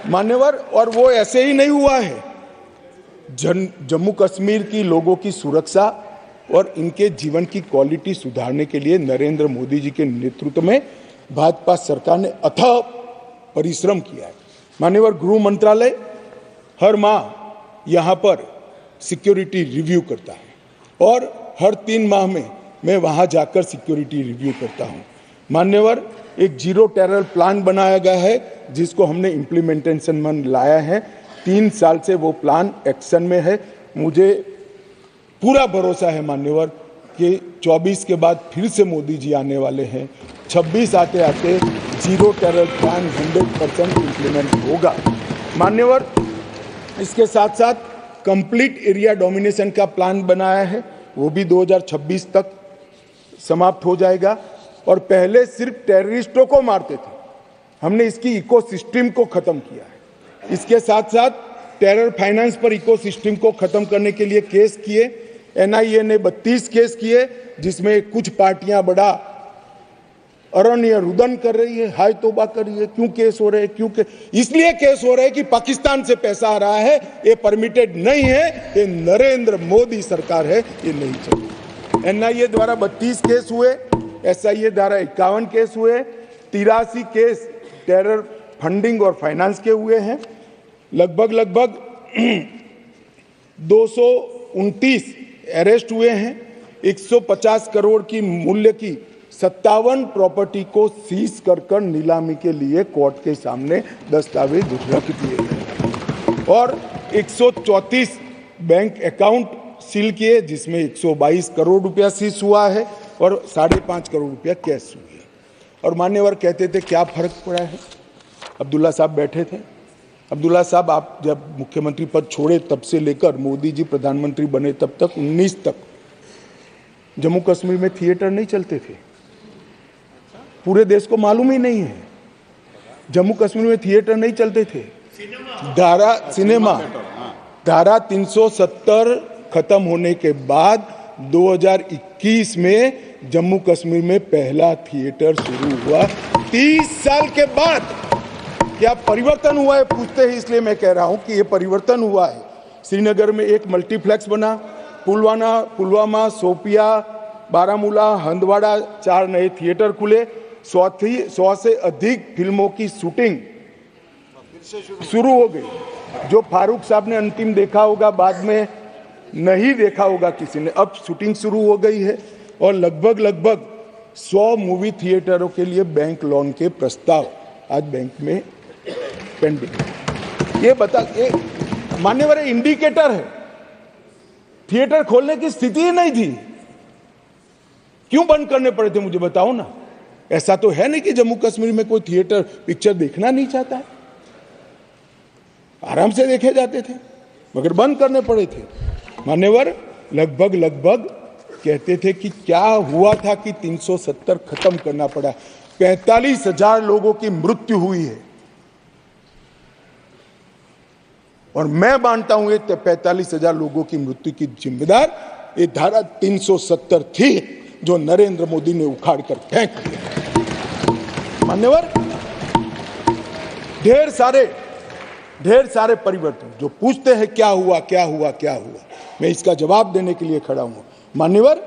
मान्यवर, और वो ऐसे ही नहीं हुआ है। जम्मू कश्मीर की लोगों की सुरक्षा और इनके जीवन की क्वालिटी सुधारने के लिए नरेंद्र मोदी जी के नेतृत्व में भाजपा सरकार ने अथक परिश्रम किया है। मान्यवर, गृह मंत्रालय हर माह यहाँ पर सिक्योरिटी रिव्यू करता है और हर 3 माह में मैं वहाँ जाकर सिक्योरिटी रिव्यू करता हूँ। मान्यवर, एक 0 टेरर प्लान बनाया गया है जिसको हमने इम्प्लीमेंटेशन में लाया है। 3 साल से वो प्लान एक्शन में है। मुझे पूरा भरोसा है मान्यवर कि 24 के बाद फिर से मोदी जी आने वाले हैं। 26 आते आते 0 टेरर प्लान 100% इम्प्लीमेंट होगा। मान्यवर, इसके साथ साथ कंप्लीट एरिया डोमिनेशन का प्लान बनाया है, वो भी 2026 तक समाप्त हो जाएगा। और पहले सिर्फ टेररिस्टों को मारते थे, हमने इसकी इकोसिस्टम को खत्म किया है। इसके साथ साथ टेरर फाइनेंस पर इकोसिस्टम को खत्म करने के लिए केस किए। एनआईए ने 32 केस किए, जिसमें कुछ पार्टियां बड़ा अरण्य रुदन कर रही है, हाय तौबा कर रही है। क्यों केस हो रहे हैं? क्योंकि इसलिए केस हो रहे हैं कि पाकिस्तान से पैसा आ रहा है, ये परमिटेड नहीं है, ये नरेंद्र मोदी सरकार है, ये नहीं चाहिए। एनआईए द्वारा 32 केस हुए, एसआईए द्वारा 51 केस हुए, 83 केस टेरर फंडिंग और फाइनेंस के हुए हैं। लगभग 229 अरेस्ट हुए हैं। 150 करोड़ की मूल्य की 57 प्रॉपर्टी को सीज कर नीलामी के लिए कोर्ट के सामने दस्तावेज रख दिए गए और 134 बैंक अकाउंट सील किए, जिसमें 122 करोड़ रुपया सीज हुआ है और 5.5 करोड़ रुपया कैश हुई है। और मान्यवर कहते थे क्या फर्क पड़ा है? अब्दुल्ला साहब बैठे थे। अब्दुल्ला साहब, आप जब मुख्यमंत्री पद छोड़े तब से लेकर मोदी जी प्रधानमंत्री बने तब तक 19 तक जम्मू कश्मीर में थिएटर नहीं चलते थे। पूरे देश को मालूम ही नहीं है, जम्मू कश्मीर में थिएटर नहीं चलते थे। धारा 370 खत्म होने के बाद 2021 में जम्मू कश्मीर में पहला थिएटर शुरू हुआ। 30 साल के बाद क्या परिवर्तन हुआ है पूछते हैं, इसलिए मैं कह रहा हूं कि ये परिवर्तन हुआ है। श्रीनगर में एक मल्टीप्लेक्स बना, पुलवामा, शोपिया, बारामूला, हंदवाड़ा 4 नए थिएटर खुले। 100 से अधिक फिल्मों की शूटिंग शुरू हो गई। जो फारूक साहब ने अंतिम देखा होगा, बाद में नहीं देखा होगा किसी ने। अब शूटिंग शुरू हो गई है और लगभग 100 मूवी थिएटरों के लिए बैंक लोन के प्रस्ताव आज बैंक में पेंडिंग। ये मान्यवर इंडिकेटर है, थिएटर खोलने की स्थिति ही नहीं थी। क्यों बंद करने पड़े थे मुझे बताओ ना। ऐसा तो है नहीं कि जम्मू कश्मीर में कोई थिएटर पिक्चर देखना नहीं चाहता है, आराम से देखे जाते थे, मगर बंद करने पड़े थे। मान्यवर लगभग कहते थे कि क्या हुआ था कि 370 खत्म करना पड़ा। 45,000 लोगों की मृत्यु हुई है और मैं मानता हूं ये 45,000 लोगों की मृत्यु की जिम्मेदार ये धारा 370 थी जो नरेंद्र मोदी ने उखाड़ कर फेंक दिया। मान्यवर ढेर सारे परिवर्तन जो पूछते हैं क्या हुआ, मैं इसका जवाब देने के लिए खड़ा हूं। मान्यवर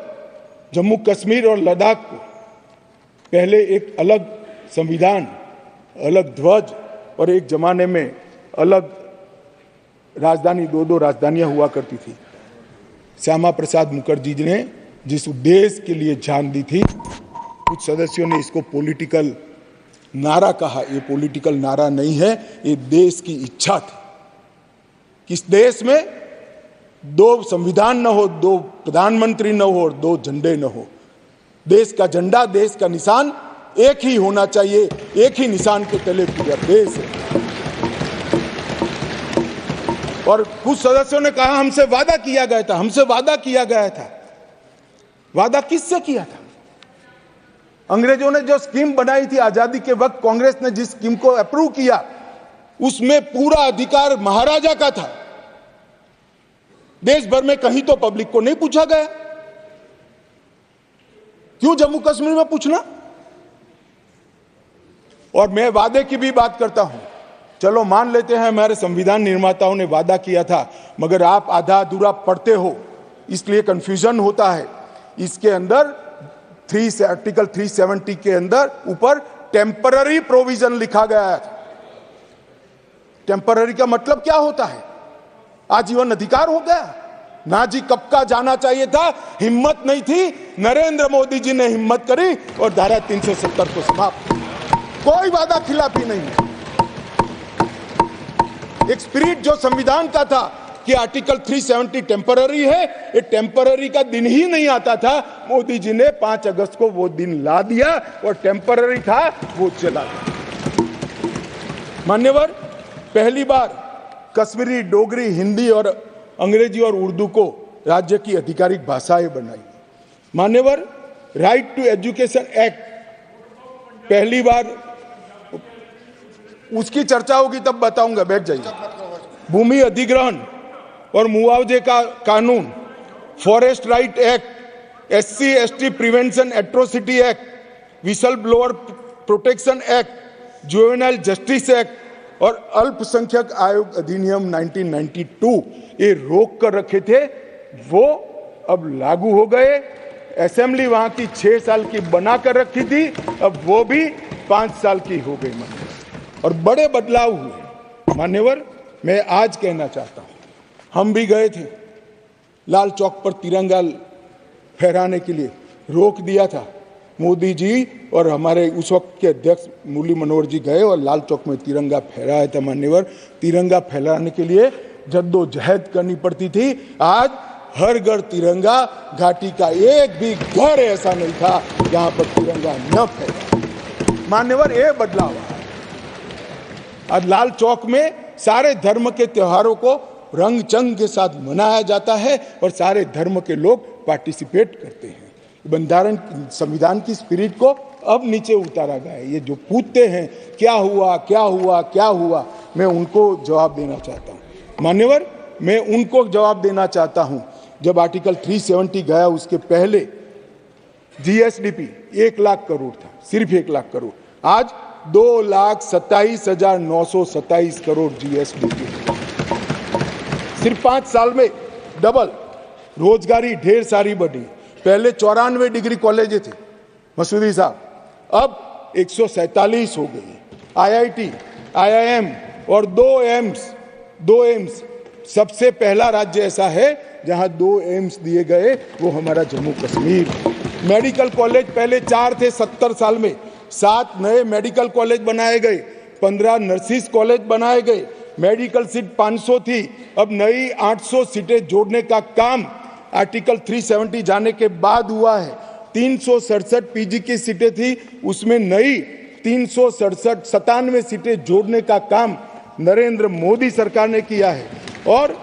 जम्मू कश्मीर और लद्दाख को पहले एक अलग संविधान, अलग ध्वज और एक जमाने में अलग राजधानी, दो राजधानियां हुआ करती थी। श्यामा प्रसाद मुखर्जी ने जिस उद्देश्य के लिए जान दी थी, कुछ सदस्यों ने इसको पॉलिटिकल नारा कहा। ये पॉलिटिकल नारा नहीं है, ये देश की इच्छा थी। किस देश में 2 संविधान न हो, 2 प्रधानमंत्री न हो और 2 झंडे न हो। देश का झंडा, देश का निशान एक ही होना चाहिए, एक ही निशान के तले पूरा देश है। और कुछ सदस्यों ने कहा हमसे वादा किया गया था। वादा किससे किया था? अंग्रेजों ने जो स्कीम बनाई थी आजादी के वक्त, कांग्रेस ने जिस स्कीम को अप्रूव किया उसमें पूरा अधिकार महाराजा का था। देश भर में कहीं तो पब्लिक को नहीं पूछा गया, क्यों जम्मू कश्मीर में पूछना? और मैं वादे की भी बात करता हूं। चलो मान लेते हैं हमारे संविधान निर्माताओं ने वादा किया था, मगर आप आधा अधूरा पढ़ते हो इसलिए कंफ्यूजन होता है। इसके अंदर आर्टिकल 370 के अंदर ऊपर टेम्पररी प्रोविजन लिखा गया है। टेम्पररी का मतलब क्या होता है? आजीवन अधिकार हो गया ना जी। कब का जाना चाहिए था, हिम्मत नहीं थी, नरेंद्र मोदी जी ने हिम्मत करी और धारा 370 को समाप्त। कोई वादा खिलाफी नहीं है। एक स्पिरिट जो संविधान का था कि आर्टिकल 370 टेम्पररी है, ये टेम्पररी का दिन ही नहीं आता था। मोदी जी ने 5 अगस्त को वो दिन ला दिया और टेम्पररी था वो चला गया। मान्यवर पहली बार कश्मीरी, डोगरी, हिंदी और अंग्रेजी और उर्दू को राज्य की आधिकारिक भाषाएं बनाई। मान्यवर राइट टू एजुकेशन एक्ट पहली बार, उसकी चर्चा होगी तब बताऊंगा, बैठ जाइए। भूमि अधिग्रहण और मुआवजे का कानून, forest right act, SC ST prevention atrocity act, whistle blower protection act, juvenile justice act और अल्पसंख्यक आयोग अधिनियम 1992 ये रोक कर रखे थे, वो अब लागू हो गए। असेंबली वहां की 6 साल की बना कर रखी थी, अब वो भी 5 साल की हो गई। और बड़े बदलाव हुए। मान्यवर मैं आज कहना चाहता हूं, हम भी गए थे लाल चौक पर तिरंगा फहराने के लिए, रोक दिया था मोदी जी और हमारे उस वक्त के अध्यक्ष मुरली मनोहर जी गए और लाल चौक में तिरंगा फहराया था। मान्यवर तिरंगा फहराने के लिए जद्दोजहद करनी पड़ती थी। आज हर घर तिरंगा, घाटी का एक भी घर ऐसा नहीं था जहां पर तिरंगा न फहरा। मान्यवर ये बदलाव आज लाल चौक में सारे धर्म के त्योहारों को रंग चंग के साथ मनाया जाता है और सारे धर्म के लोग पार्टिसिपेट करते हैं। बंधारण संविधान की स्पिरिट को अब नीचे उतारा गया है। ये जो पूछते हैं क्या हुआ, मैं उनको जवाब देना चाहता हूँ। मान्यवर मैं उनको जवाब देना चाहता हूँ, जब आर्टिकल 370 गया उसके पहले GSDP 1 लाख करोड़ था, सिर्फ 1 लाख करोड़। आज 2,27,927 करोड़ GSDP, सिर्फ 5 साल में डबल। रोजगारी ढेर सारी बढ़ी। पहले 94 डिग्री कॉलेज थे मसूदी साहब, अब 147 हो गई। IIT, IIM और 2 एम्स। सबसे पहला राज्य ऐसा है जहां 2 एम्स दिए गए वो हमारा जम्मू कश्मीर। मेडिकल कॉलेज पहले 4 थे 70 साल में, 7 नए मेडिकल कॉलेज बनाए गए, 15 नर्सिस कॉलेज बनाए गए, मेडिकल सीट 500 थी, अब नई 800 सीटें जोड़ने का काम आर्टिकल 370 जाने के बाद हुआ है। 367 पीजी की सीटें थी, उसमें नई 397 सीटें जोड़ने का काम नरेंद्र मोदी सरकार ने किया है। और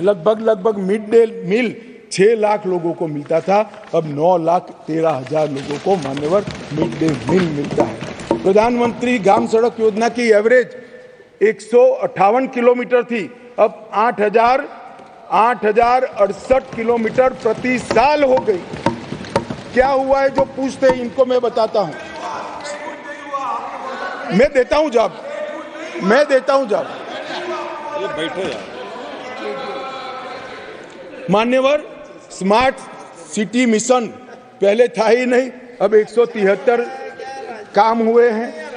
लगभग मिड डे मील 6 लाख लोगों को मिलता था, अब 9,13,000 लोगों को मान्यवर मिड डे मील मिलता है। प्रधानमंत्री ग्राम सड़क योजना की एवरेज 158 किलोमीटर थी, अब 8,068 किलोमीटर प्रति साल हो गई। क्या हुआ है जो पूछते हैं इनको मैं बताता हूं। मैं देता हूं जवाब। बैठो यार। मान्यवर स्मार्ट सिटी मिशन पहले था ही नहीं, अब 173 काम हुए हैं।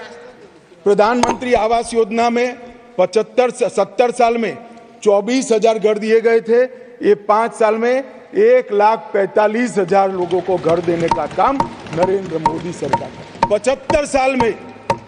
प्रधानमंत्री आवास योजना में 70 साल में 24,000 घर दिए गए थे, ये 5 साल में 1,45,000 लोगों को घर देने का काम नरेंद्र मोदी सरकार। 75 साल में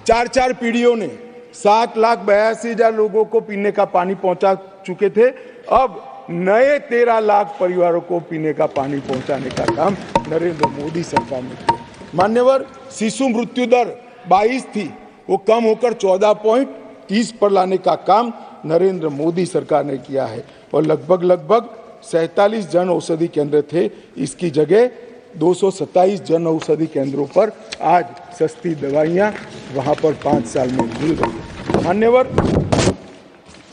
4 पीढ़ियों ने 7,82,000 लोगों को पीने का पानी पहुंचा चुके थे, अब नए 13 लाख परिवारों को पीने का पानी पहुंचाने का काम नरेंद्र मोदी सरकार ने किया। मान्यवर शिशु मृत्यु दर 22 थी, वो कम होकर 14.30 पर लाने का काम नरेंद्र मोदी सरकार ने किया है। और लगभग 47 जन औषधि केंद्र थे, इसकी जगह 227 जन औषधि केंद्रों पर आज सस्ती दवाइयां वहां पर 5 साल में मिल रही है। मान्यवर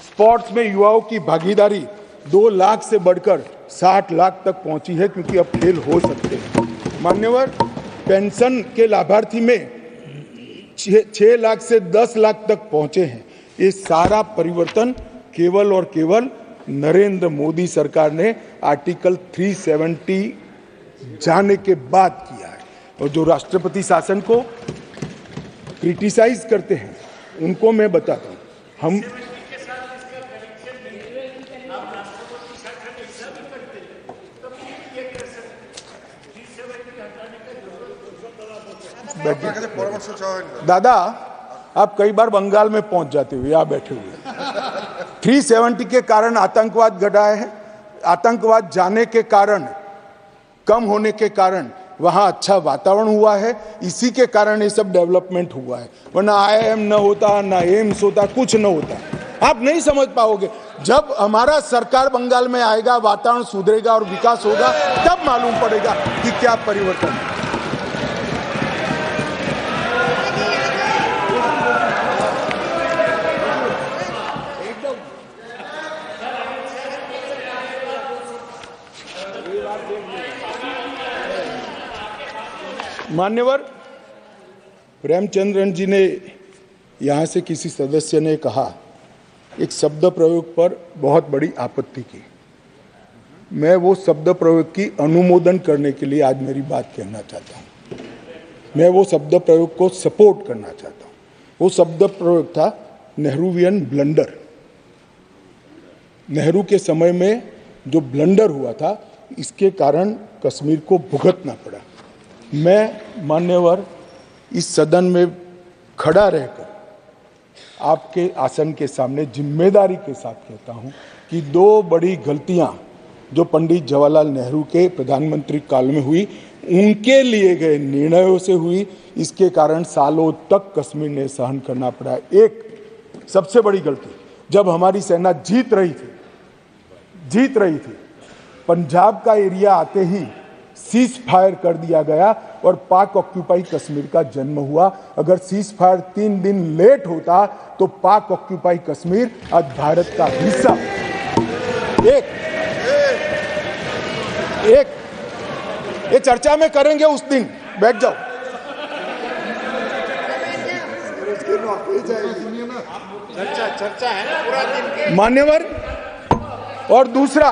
स्पोर्ट्स में युवाओं की भागीदारी 2 लाख से बढ़कर 60 लाख तक पहुंची है, क्योंकि अब खेल हो सकते हैं। मान्यवर पेंशन के लाभार्थी में 6 लाख से 10 लाख तक पहुंचे हैं। ये सारा परिवर्तन केवल और केवल नरेंद्र मोदी सरकार ने आर्टिकल 370 जाने के बाद किया है। और जो राष्ट्रपति शासन को क्रिटिसाइज करते हैं उनको मैं बताता हूं, हम दादा आप कई बार बंगाल में पहुंच जाते हुए यहाँ बैठे हुए 370 के कारण आतंकवाद घटा है। आतंकवाद जाने के कारण, कम होने के कारण वहां अच्छा वातावरण हुआ है, इसी के कारण ये सब डेवलपमेंट हुआ है। वरना IIM न होता, ना एम्स होता, कुछ न होता। आप नहीं समझ पाओगे, जब हमारा सरकार बंगाल में आएगा, वातावरण सुधरेगा और विकास होगा, तब मालूम पड़ेगा कि क्या परिवर्तन है। मान्यवर प्रेमचंद्रन जी ने यहाँ से किसी सदस्य ने कहा, एक शब्द प्रयोग पर बहुत बड़ी आपत्ति की। मैं वो शब्द प्रयोग की अनुमोदन करने के लिए आज मेरी बात कहना चाहता हूँ। मैं वो शब्द प्रयोग को सपोर्ट करना चाहता हूँ। वो शब्द प्रयोग था नेहरूवियन ब्लंडर। नेहरू के समय में जो ब्लंडर हुआ था, इसके कारण कश्मीर को भुगतना पड़ा। मैं मान्यवर इस सदन में खड़ा रहकर आपके आसन के सामने जिम्मेदारी के साथ कहता हूं कि 2 बड़ी गलतियां जो पंडित जवाहरलाल नेहरू के प्रधानमंत्री काल में हुई, उनके लिए गए निर्णयों से हुई। इसके कारण सालों तक कश्मीर ने सहन करना पड़ा। एक सबसे बड़ी गलती, जब हमारी सेना जीत रही थी, पंजाब का एरिया आते ही सीज फायर कर दिया गया और पाक ऑक्यूपाई कश्मीर का जन्म हुआ। अगर सीज फायर 3 दिन लेट होता तो पाक ऑक्यूपाई कश्मीर आज भारत का हिस्सा। ये चर्चा में करेंगे उस दिन, बैठ जाओ। चर्चा है ना पूरा दिन। मान्यवर, और दूसरा,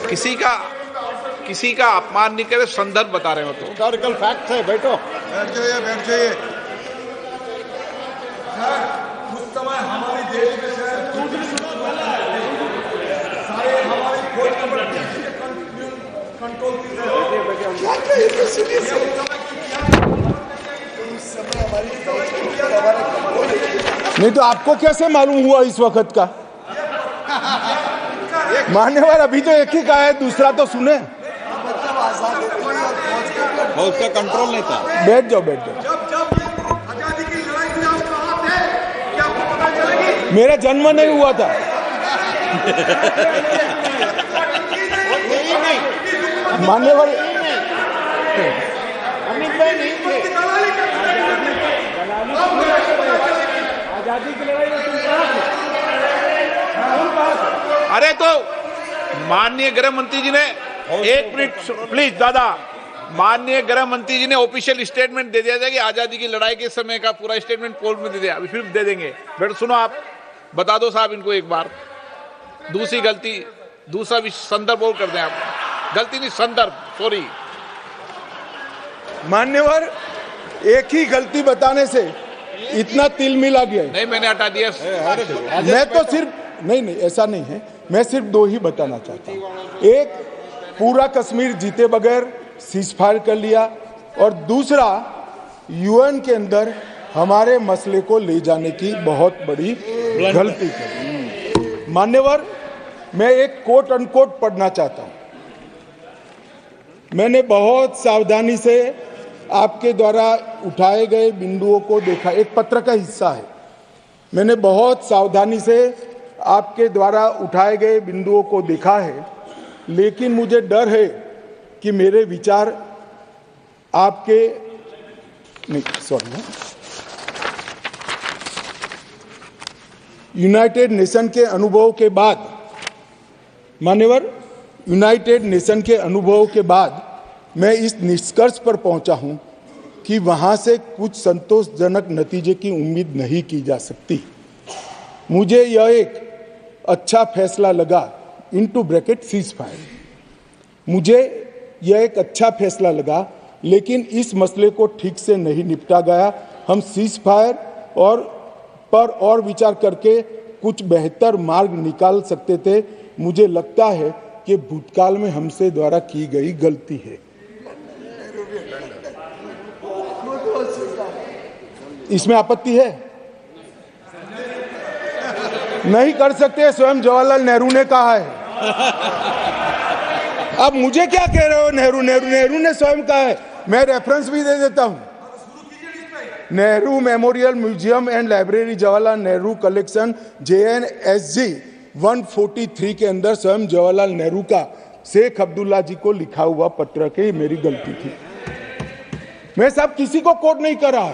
किसी का किसी का अपमान नहीं करे, संदर्भ बता रहे हो तो। हिस्टोरिकल फैक्ट है, बैठो। बैठ जाइए। सर, उस समय हमारे देश में सारे हमारी खोज खबर कंट्रोल नहीं तो आपको कैसे मालूम हुआ इस वक्त का? मान्यवर अभी तो एक ही का है, दूसरा तो सुने। उसका कंट्रोल नहीं था। बैठ जाओ। जब आजादी की लड़ाई में आप कहाँ थे, क्या आपको पता चलेगी? मेरा जन्म नहीं हुआ था। मान्यवर अमित भाई नहीं थे। आजादी की लड़ाई में तुम कहाँ थे? अरे तो माननीय गृह मंत्री जी ने, एक मिनट प्लीज दादा, माननीय गृह मंत्री जी ने ऑफिशियल स्टेटमेंट दे दिया था कि आजादी की लड़ाई के समय का पूरा स्टेटमेंट कोर्ट में दे दिया, अभी फिर दे देंगे। बेटा सुनो, आप बता दो साहब इनको एक बार। दूसरी गलती, दूसरा भी संदर्भ और कर दें आप, गलती नहीं संदर्भ, सॉरी। मान्यवर एक ही गलती बताने से इतना तिल मिला गया। नहीं मैंने हटा दिया। मैं तो सिर्फ नहीं ऐसा नहीं है, मैं सिर्फ दो ही बताना चाहता हूँ। एक, पूरा कश्मीर जीते बगैर सीज फायर कर लिया, और दूसरा यूएन के अंदर हमारे मसले को ले जाने की बहुत बड़ी गलती की। मान्यवर मैं एक कोट अनकोट पढ़ना चाहता हूँ। मैंने बहुत सावधानी से आपके द्वारा उठाए गए बिंदुओं को देखा, एक पत्र का हिस्सा है। मैंने बहुत सावधानी से आपके द्वारा उठाए गए बिंदुओं को देखा है, लेकिन मुझे डर है कि मेरे विचार आपके यूनाइटेड नेशन के अनुभव के बाद, मान्यवर यूनाइटेड नेशन के अनुभव के बाद मैं इस निष्कर्ष पर पहुंचा हूं कि वहां से कुछ संतोषजनक नतीजे की उम्मीद नहीं की जा सकती। मुझे यह एक अच्छा फैसला लगा, इनटू ब्रैकेट सीज फायर, मुझे यह एक अच्छा फैसला लगा, लेकिन इस मसले को ठीक से नहीं निपटा गया। हम सीज फायर और विचार करके कुछ बेहतर मार्ग निकाल सकते थे। मुझे लगता है कि भूतकाल में हमसे द्वारा की गई गलती है। इसमें आपत्ति है? नहीं कर सकते, स्वयं जवाहरलाल नेहरू ने कहा है। अब मुझे क्या कह रहे हो? नेहरू ने स्वयं कहा है। मैं रेफरेंस भी दे देता हूं। Nehru memorial museum and library, Jawaharlal Nehru collection, JNSG 143 के अंदर स्वयं जवाहरलाल नेहरू का शेख अब्दुल्ला जी को लिखा हुआ पत्र के मेरी गलती थी। मैं साहब किसी को कोट नहीं कर रहा।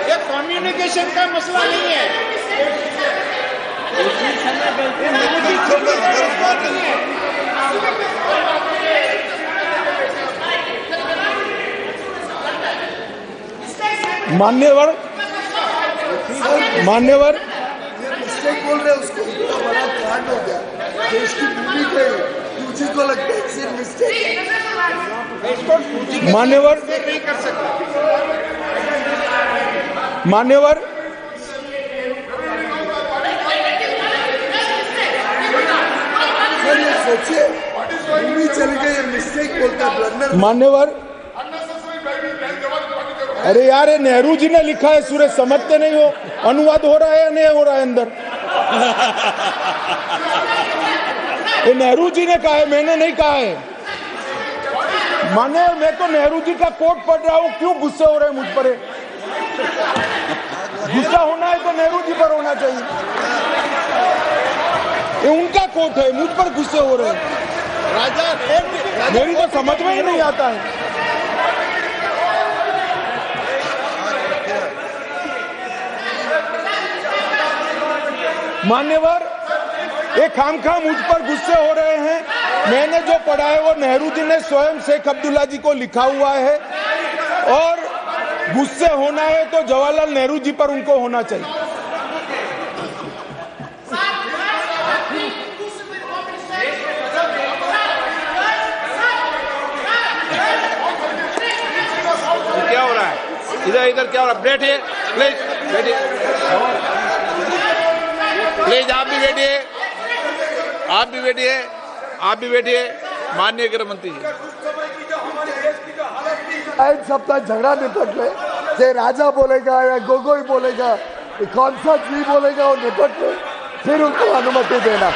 ये कम्युनिकेशन का मसला नहीं है। मान्यवर मिस्टेक बोल रहे हैं, उसको इतना बड़ा कांड हो गया, देश की भूमि पे मुझे को लगता है सिर्फ मिस्टेक। मान्यवर सोचिए, भूमि चली गई, मिस्टेक बोलता है, ब्लंडर। मान्यवर अरे यार, ये नेहरू जी ने लिखा है, सूरज समझते नहीं हो? अनुवाद हो रहा है या नहीं हो रहा है अंदर? ये नेहरू जी ने कहा है, मैंने नहीं कहा है। माने मैं तो नेहरू जी का कोट पढ़ रहा हूं, क्यों गुस्से हो रहे हैं मुझ पर? गुस्सा होना है तो नेहरू जी पर होना चाहिए। ये उनका कोट है, मुझ पर गुस्से हो रहे हैं। मेरी तो समझ में ही नहीं आता है। मान्यवर, ये खामखा मुझ पर गुस्से हो रहे हैं। मैंने जो पढ़ा है वो नेहरू जी ने स्वयं शेख अब्दुल्ला जी को लिखा हुआ है, और गुस्से होना है तो जवाहरलाल नेहरू जी पर उनको होना चाहिए। क्या हो रहा है इधर इधर, क्या हो रहा है? बैठिए प्लीज, बैठिए प्लीज, आप भी बैठिए, आप भी बैठिए, आप भी बैठिए। माननीय गृह मंत्री जी, 1 सप्ताह झगड़ा निपट ले, जे राजा बोलेगा या गोगोई बोलेगा, कौन सा जी बोलेगा वो निपट ले, फिर उनको अनुमति देना।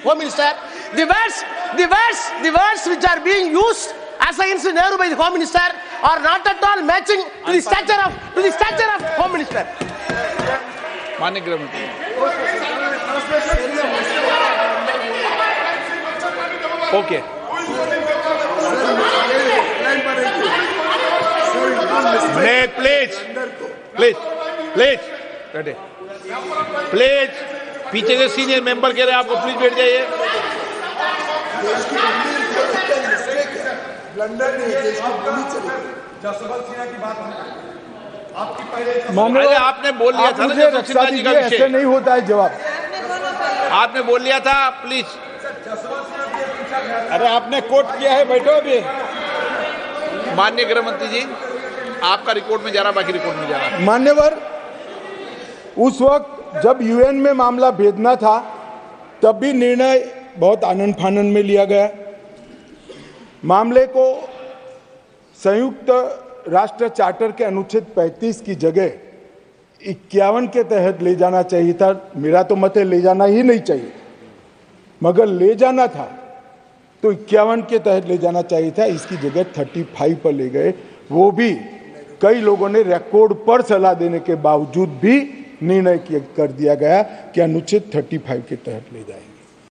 Home Minister, the words which are being used as against Nehru by the Home Minister are not at all matching to the stature of Home Minister. माननीय गृह मंत्री, ओके, प्लीज प्लीज प्लीज बैठे, प्लीज। पीछे से senior member कह रहे हैं आपको, प्लीज बैठ जाइए। अरे आपने बोल लिया था ना, जसवंत सिन्हा जी का विषय ऐसे नहीं होता है जवाब, आपने बोल लिया था, प्लीज। अरे आपने कोट किया है, बैठो अभी। माननीय गृह मंत्री जी, आपका रिकॉर्ड में जा रहा, बाकी रिकॉर्ड में जा रहा। मान्यवर, उस वक्त जब यूएन में मामला भेजना था तब भी निर्णय बहुत आनन फानन में लिया गया। मामले को संयुक्त राष्ट्र चार्टर के अनुच्छेद 35 की जगह 51 के तहत ले जाना चाहिए था। मेरा तो मत है ले जाना ही नहीं चाहिए, मगर ले जाना था तो 51 के तहत ले जाना चाहिए था। इसकी जगह 35 पर ले गए। वो भी कई लोगों ने रिकॉर्ड पर सलाह देने के बावजूद भी निर्णय कर दिया गया कि अनुच्छेद 35 के तहत ले जाएंगे।